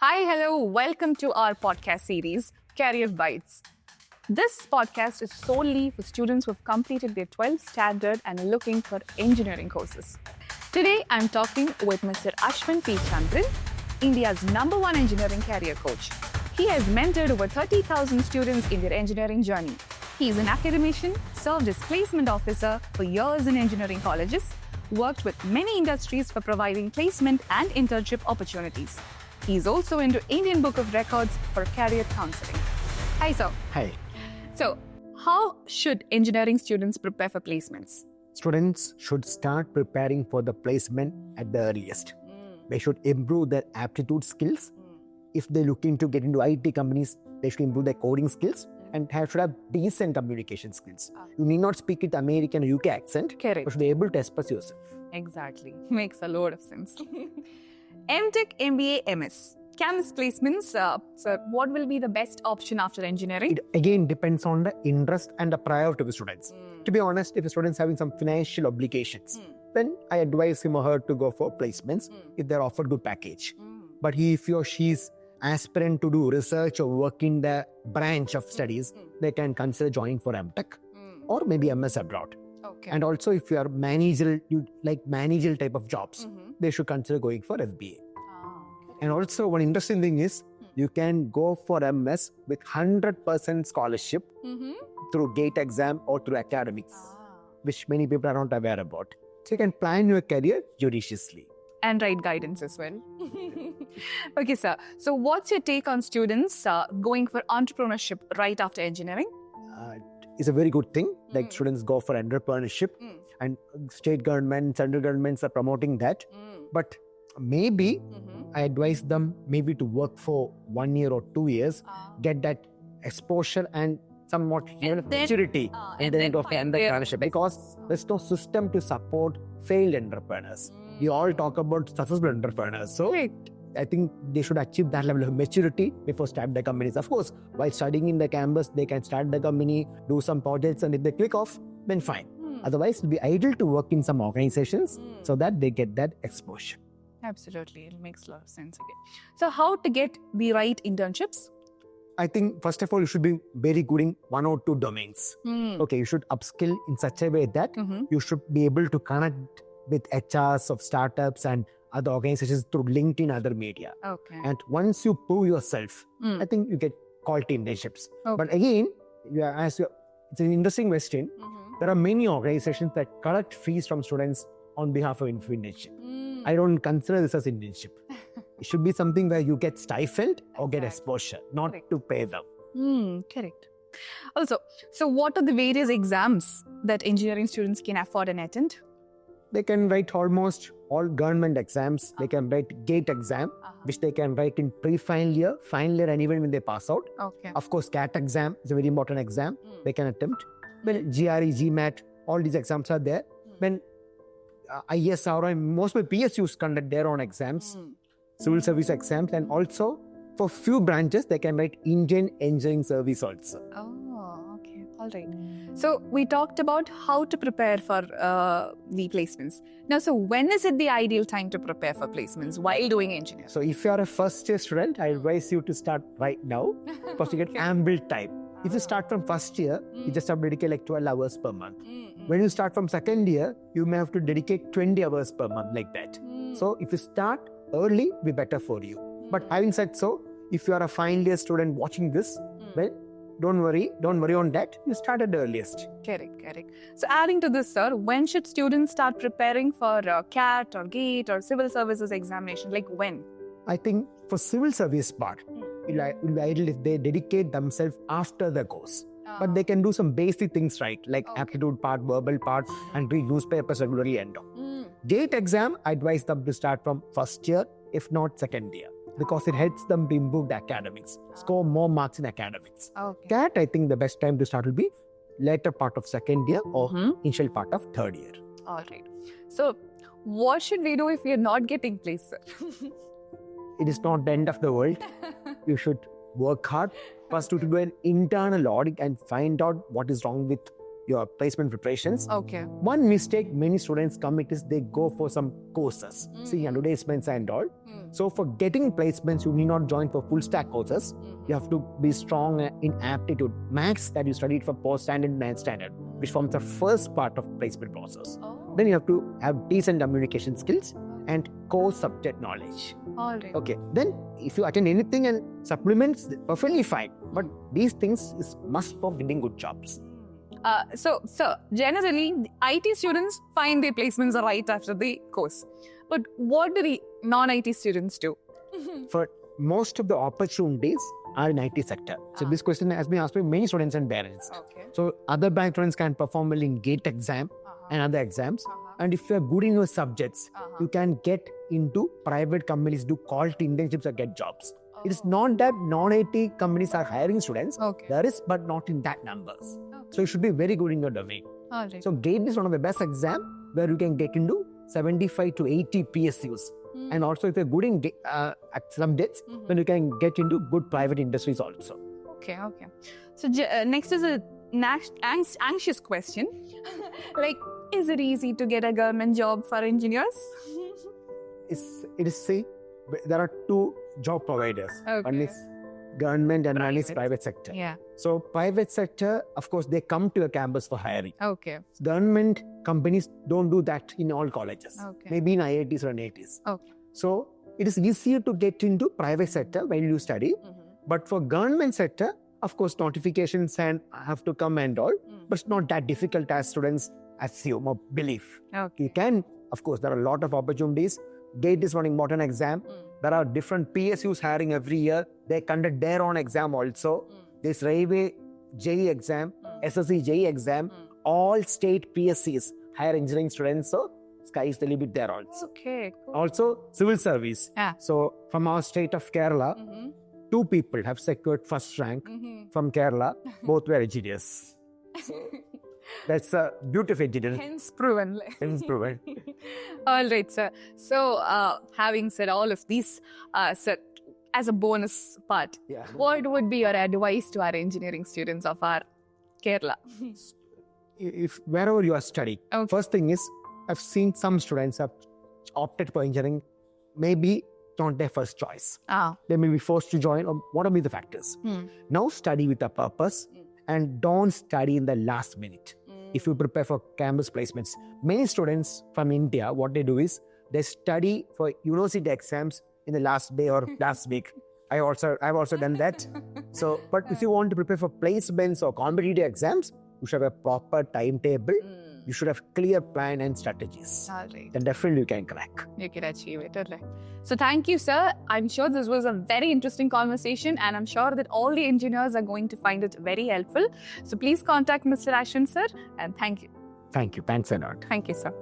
Hi, hello, welcome to our podcast series, Career Bytes. This podcast is solely for students who have completed their 12th standard and are looking for engineering courses. Today, I'm talking with Mr. Aswin P. Chandran, India's #1 engineering career coach. He has mentored over 30,000 students in their engineering journey. He is an academician, served as placement officer for years in engineering colleges, worked with many industries for providing placement and internship opportunities. He is also into Indian Book of Records for career counseling. Hi, sir. Hi. So, how should engineering students prepare for placements? Students should start preparing for the placement at the earliest. They should improve their aptitude skills. If they're looking to get into IT companies, they should improve their coding skills and should have decent communication skills. You need not speak with American or UK accent, Correct. but should be able to express yourself. Exactly. Makes a lot of sense. M.Tech, MBA, MS. Campus placements, sir, what will be the best option after engineering? It again depends on the interest and the priority of the students. To be honest, if a student's having some financial obligations, then I advise him or her to go for placements if they're offered good package. But if he or she is aspirant to do research or work in the branch of studies, they can consider joining for M.Tech or maybe MS abroad. Okay. And also if you are managerial, you like managerial type of jobs, they should consider going for FBA. And also one interesting thing is you can go for MS with 100% scholarship through GATE exam or through academics, which many people are not aware about. So you can plan your career judiciously. And right guidance as well. Okay, sir. So what's your take on students going for entrepreneurship right after engineering? It's a very good thing. Like students go for entrepreneurship and state governments, central governments are promoting that. But maybe I advise them maybe to work for 1 year or 2 years, get that exposure and somewhat maturity in the end of entrepreneurship, because there's no system to support failed entrepreneurs. We all talk about successful entrepreneurs. So I think they should achieve that level of maturity before starting the companies. Of course, while studying in the campus, they can start the company, do some projects, and if they click off, then fine. Otherwise, it will be ideal to work in some organizations so that they get that exposure. Absolutely. It makes a lot of sense again. So how to get the right internships? I think, first of all, you should be very good in 1 or 2 domains. Okay, you should upskill in such a way that you should be able to connect with HRs of startups and other organizations through LinkedIn, other media. Okay. And once you prove yourself, I think you get quality internships. Okay. But again, it's an interesting question. There are many organizations that collect fees from students on behalf of internship. I don't consider this as internship. It should be something where you get stipend or get exposure, not to pay them. Correct. Also, so what are the various exams that engineering students can afford and attend? They can write almost all government exams. They can write GATE exam, which they can write in pre-final year, final year, and even when they pass out. Okay. Of course, CAT exam is a very important exam. They can attempt. Well, GRE, GMAT, all these exams are there. When ISR and most of the PSUs conduct their own exams, civil service exams, and also for few branches, they can write Indian Engineering Service also. Oh, okay. All right. So we talked about how to prepare for the placements. Now, so when is it the ideal time to prepare for placements while doing engineering? So if you are a first year student, I advise you to start right now because you get ample time. If you start from first year, you just have to dedicate like 12 hours per month. When you start from second year, you may have to dedicate 20 hours per month like that. So if you start early, it'll be better for you. But having said so, if you are a final year student watching this, well, don't worry on that. You start at the earliest. Correct. So adding to this, sir, when should students start preparing for CAT or GATE or civil services examination? Like when? I think for civil service part, it will be ideal if they dedicate themselves after the course. But they can do some basic things right, like aptitude part, verbal part, and read newspapers regularly and all. GATE exam, I advise them to start from first year, if not second year, because it helps them to improve the academics, score more marks in academics. Okay. CAT, I think the best time to start will be later part of second year or initial part of third year. All right. So what should we do if we are not getting placed, sir? It is not the end of the world. You should work hard. First, to do an internal audit and find out what is wrong with your placement preparations. Okay. One mistake many students commit is they go for some courses, see advertisements and all. So for getting placements, you need not join for full stack courses. You have to be strong in aptitude. Max that you studied for post-standard and non-standard, which forms the first part of placement process. Then you have to have decent communication skills and core subject knowledge. All right. Okay. Then if you attend anything and supplements, perfectly fine. But these things is must for getting good jobs. So, generally, IT students find their placements are right after the course. But what do the non-IT students do? For most of the opportunities are in IT sector. So this question has been asked by many students and parents. Okay. So other bank students can perform well in GATE exam and other exams. And if you are good in your subjects, you can get into private companies, do quality internships or get jobs. It is not that non-IT companies are hiring students. Okay. There is, but not in that numbers. So you should be very good in your domain. All right. So GATE is one of the best exams where you can get into 75 to 80 PSUs. And also if you're good in subjects, then you can get into good private industries also. Okay. So next is a anxious question. Like, is it easy to get a government job for engineers? It is say there are two job providers. Okay. One is government and one is private sector. Yeah. So private sector, of course, they come to a campus for hiring. Okay. Government companies don't do that in all colleges. Okay. Maybe in IITs or NITs. Okay. So it is easier to get into private sector when you study. But for government sector, of course, notifications and have to come and all. But it's not that difficult as students assume or believe. Okay. You can, of course, there are a lot of opportunities. GATE is one important exam. There are different PSUs hiring every year. They conduct their own exam also. This railway JE exam, SSC JE exam, all state PSCs hire engineering students. So sky is the limit there also. Okay. Cool. Also civil service. Yeah. So from our state of Kerala, 2 people have secured first rank from Kerala. Both were engineers. So that's a beautiful engineer. Hence proven. Hence proven. All right, sir. So, having said all of these, sir, as a bonus part, what would be your advice to our engineering students of our Kerala? If wherever you are studying, first thing is, I've seen some students have opted for engineering, maybe not their first choice. They may be forced to join, or what are the factors? Now study with a purpose and don't study in the last minute. If you prepare for campus placements, many students from India, what they do is they study for university exams in the last day or last week. I've also done that. So, but if you want to prepare for placements or competitive exams, you should have a proper timetable. You should have clear plan and strategies. All right. Then definitely you can crack. You can achieve it. All right. So thank you, sir. I'm sure this was a very interesting conversation, and I'm sure that all the engineers are going to find it very helpful. So please contact Mr. Aswin, sir, and thank you. Thank you. Thanks a lot. Thank you, sir.